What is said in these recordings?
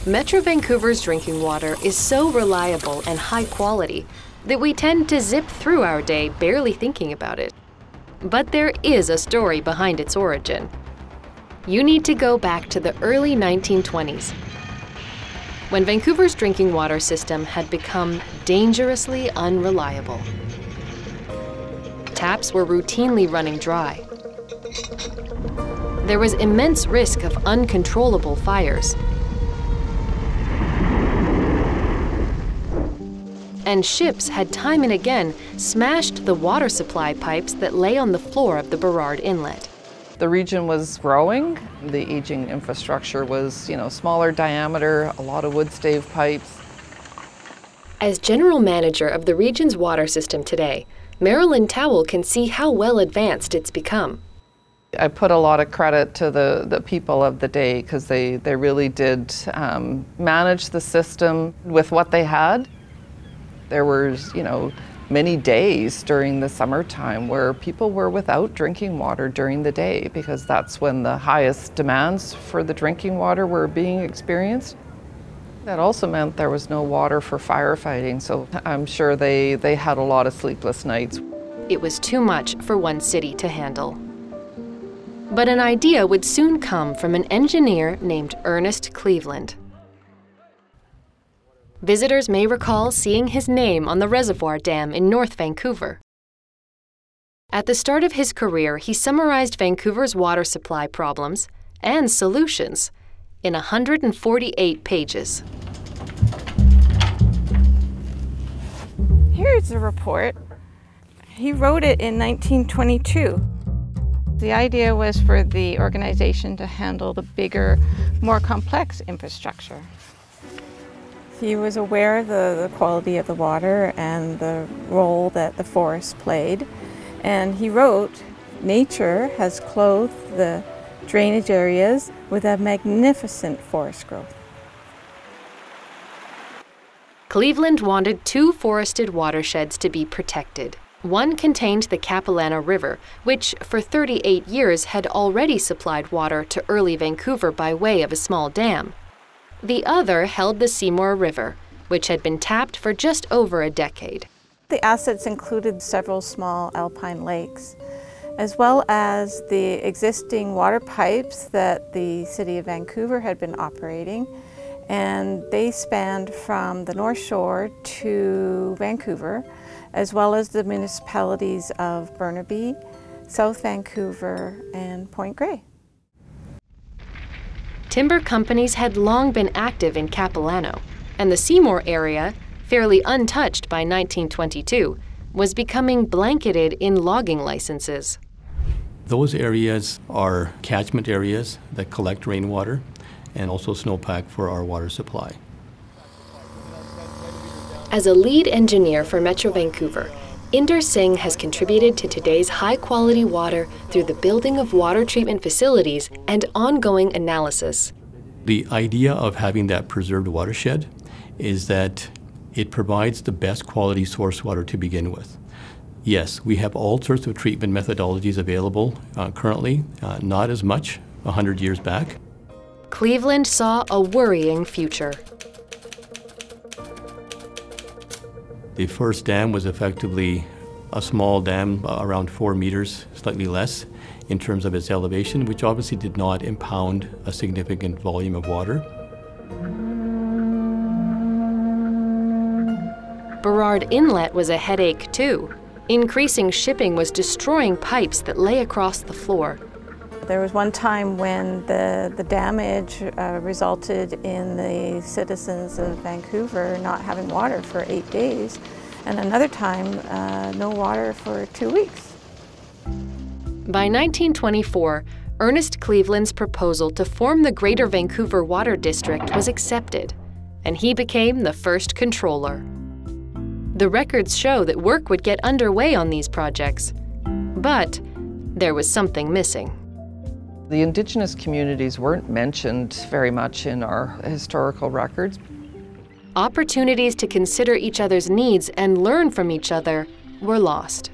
Metro Vancouver's drinking water is so reliable and high quality that we tend to zip through our day barely thinking about it. But there is a story behind its origin. You need to go back to the early 1920s, when Vancouver's drinking water system had become dangerously unreliable. Taps were routinely running dry. There was immense risk of uncontrollable fires. And ships had time and again smashed the water supply pipes that lay on the floor of the Burrard Inlet. The region was growing. The aging infrastructure was, smaller diameter, a lot of wood stave pipes. As general manager of the region's water system today, Marilyn Towell can see how well advanced it's become. I put a lot of credit to the people of the day because they really did manage the system with what they had. There was, many days during the summertime where people were without drinking water during the day because that's when the highest demands for the drinking water were being experienced. That also meant there was no water for firefighting, so I'm sure they had a lot of sleepless nights. It was too much for one city to handle. But an idea would soon come from an engineer named Ernest Cleveland. Visitors may recall seeing his name on the Reservoir Dam in North Vancouver. At the start of his career, he summarized Vancouver's water supply problems and solutions in 148 pages. Here's the report. He wrote it in 1922. The idea was for the organization to handle the bigger, more complex infrastructure. He was aware of the quality of the water and the role that the forest played. And he wrote, "Nature has clothed the drainage areas with a magnificent forest growth." Cleveland wanted 2 forested watersheds to be protected. One contained the Capilano River, which for 38 years had already supplied water to early Vancouver by way of a small dam. The other held the Seymour River, which had been tapped for just over a decade. The assets included several small alpine lakes, as well as the existing water pipes that the City of Vancouver had been operating, and they spanned from the North Shore to Vancouver, as well as the municipalities of Burnaby, South Vancouver, and Point Grey. Timber companies had long been active in Capilano, and the Seymour area, fairly untouched by 1922, was becoming blanketed in logging licenses. Those areas are catchment areas that collect rainwater and also snowpack for our water supply. As a lead engineer for Metro Vancouver, Inder Singh has contributed to today's high-quality water through the building of water treatment facilities and ongoing analysis. The idea of having that preserved watershed is that it provides the best quality source water to begin with. Yes, we have all sorts of treatment methodologies available currently, not as much 100 years back. Cleveland saw a worrying future. The first dam was effectively a small dam, around 4 meters, slightly less, in terms of its elevation, which obviously did not impound a significant volume of water. Burrard Inlet was a headache too. Increasing shipping was destroying pipes that lay across the floor. There was one time when the damage resulted in the citizens of Vancouver not having water for 8 days, and another time no water for 2 weeks. By 1924, Ernest Cleveland's proposal to form the Greater Vancouver Water District was accepted, and he became the first controller. The records show that work would get underway on these projects, but there was something missing. The Indigenous communities weren't mentioned very much in our historical records. Opportunities to consider each other's needs and learn from each other were lost.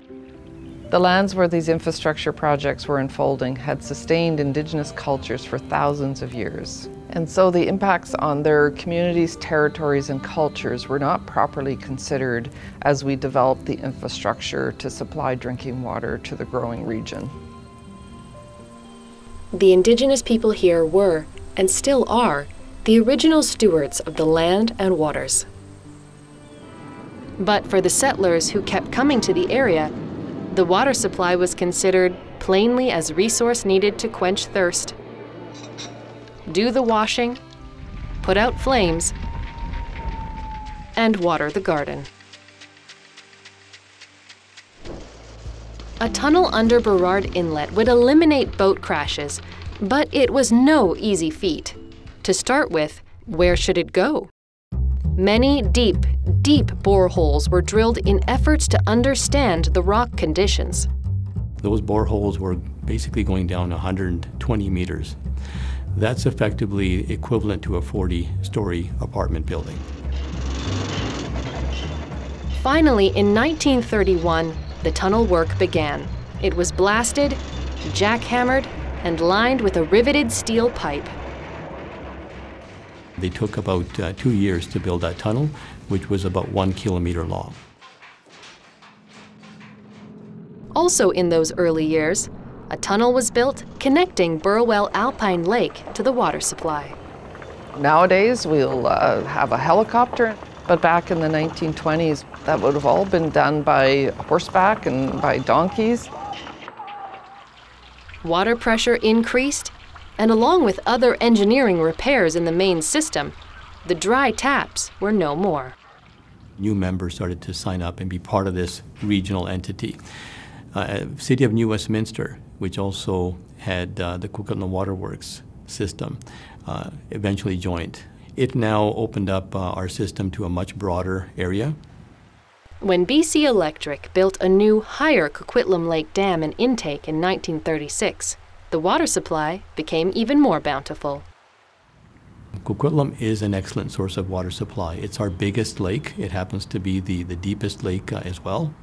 The lands where these infrastructure projects were unfolding had sustained Indigenous cultures for thousands of years. And so the impacts on their communities, territories, and cultures were not properly considered as we developed the infrastructure to supply drinking water to the growing region. The Indigenous people here were, and still are, the original stewards of the land and waters. But for the settlers who kept coming to the area, the water supply was considered plainly as a resource needed to quench thirst, do the washing, put out flames, and water the garden. A tunnel under Burrard Inlet would eliminate boat crashes, but it was no easy feat. To start with, where should it go? Many deep, deep boreholes were drilled in efforts to understand the rock conditions. Those boreholes were basically going down 120 meters. That's effectively equivalent to a 40-story apartment building. Finally, in 1931, the tunnel work began. It was blasted, jackhammered, and lined with a riveted steel pipe. They took about 2 years to build that tunnel, which was about 1 kilometer long. Also in those early years, a tunnel was built connecting Burwell Alpine Lake to the water supply. Nowadays, we'll have a helicopter, but back in the 1920s, that would have all been done by horseback and by donkeys. Water pressure increased, and along with other engineering repairs in the main system, the dry taps were no more. New members started to sign up and be part of this regional entity. City of New Westminster, which also had the Coquitlam Waterworks system, eventually joined. It now opened up our system to a much broader area. When BC Electric built a new, higher Coquitlam Lake Dam and intake in 1936, the water supply became even more bountiful. Coquitlam is an excellent source of water supply. It's our biggest lake. It happens to be the deepest lake as well.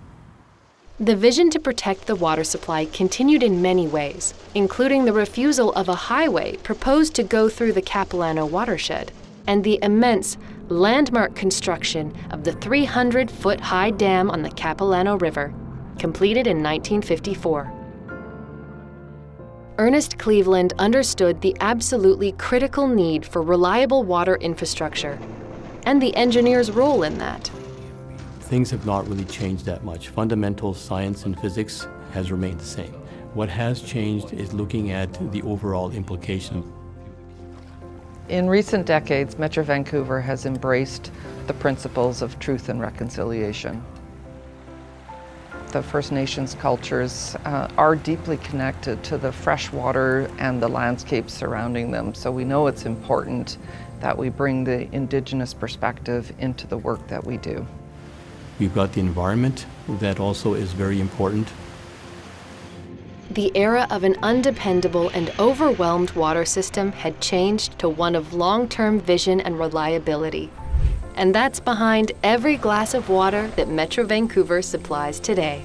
The vision to protect the water supply continued in many ways, including the refusal of a highway proposed to go through the Capilano watershed, and the immense, landmark construction of the 300-foot-high dam on the Capilano River, completed in 1954. Ernest Cleveland understood the absolutely critical need for reliable water infrastructure, and the engineer's role in that. Things have not really changed that much. Fundamental science and physics has remained the same. What has changed is looking at the overall implication. In recent decades, Metro Vancouver has embraced the principles of truth and reconciliation. The First Nations cultures are deeply connected to the fresh water and the landscapes surrounding them, so we know it's important that we bring the Indigenous perspective into the work that we do. We've got the environment that also is very important. The era of an undependable and overwhelmed water system had changed to one of long-term vision and reliability. And that's behind every glass of water that Metro Vancouver supplies today.